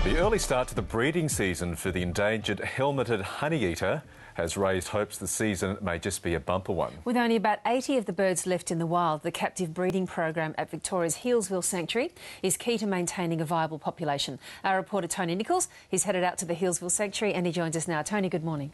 The early start to the breeding season for the endangered helmeted honeyeater has raised hopes the season may just be a bumper one. With only about 80 of the birds left in the wild, the captive breeding program at Victoria's Healesville Sanctuary is key to maintaining a viable population. Our reporter Tony Nichols, he's headed out to the Healesville Sanctuary and he joins us now. Tony, good morning.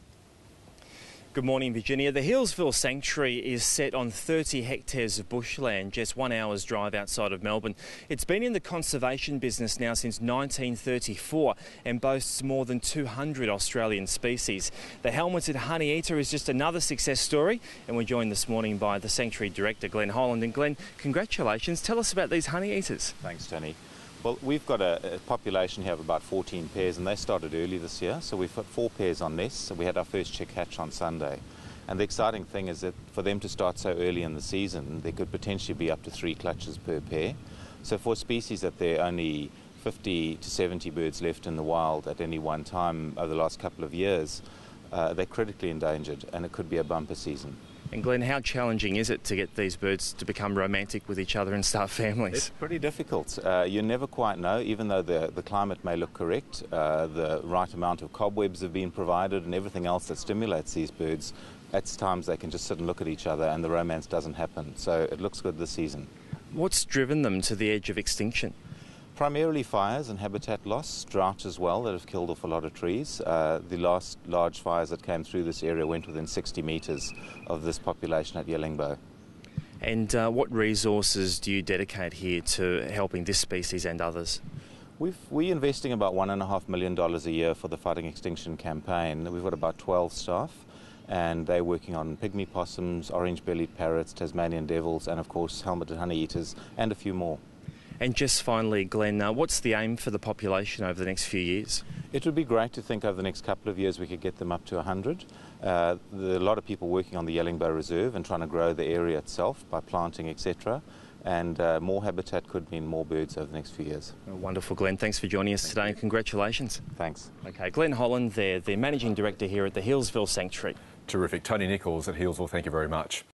Good morning, Virginia. The Healesville Sanctuary is set on 30 hectares of bushland, just 1 hour's drive outside of Melbourne. It's been in the conservation business now since 1934 and boasts more than 200 Australian species. The helmeted honeyeater is just another success story, and we're joined this morning by the Sanctuary Director, Glenn Holland. And Glenn, congratulations. Tell us about these honeyeaters. Thanks, Tony. Well, we've got a population here of about 14 pairs, and they started early this year. So we've put 4 pairs on nests. So we had our first chick hatch on Sunday. And the exciting thing is that for them to start so early in the season, there could potentially be up to 3 clutches per pair. So for a species that there are only 50 to 70 birds left in the wild at any one time over the last couple of years, they're critically endangered, and it could be a bumper season. And Glenn, how challenging is it to get these birds to become romantic with each other and start families? It's pretty difficult. You never quite know, even though the climate may look correct, the right amount of cobwebs have been provided and everything else that stimulates these birds. At times they can just sit and look at each other and the romance doesn't happen. So it looks good this season. What's driven them to the edge of extinction? Primarily fires and habitat loss, drought as well, that have killed off a lot of trees. The last large fires that came through this area went within 60 metres of this population at Yellingbo. And what resources do you dedicate here to helping this species and others? We're investing about $1.5 million a year for the Fighting Extinction campaign. We've got about 12 staff, and they're working on pygmy possums, orange-bellied parrots, Tasmanian devils, and of course helmeted honeyeaters, and a few more. And just finally, Glenn, what's the aim for the population over the next few years? It would be great to think over the next couple of years we could get them up to 100. There are a lot of people working on the Yellingbo Reserve and trying to grow the area itself by planting, etc. And more habitat could mean more birds over the next few years. Oh, wonderful, Glenn. Thanks for joining us today and congratulations. Thanks. Okay, Glenn Holland there, the Managing Director here at the Healesville Sanctuary. Terrific. Tony Nichols at Healesville, thank you very much.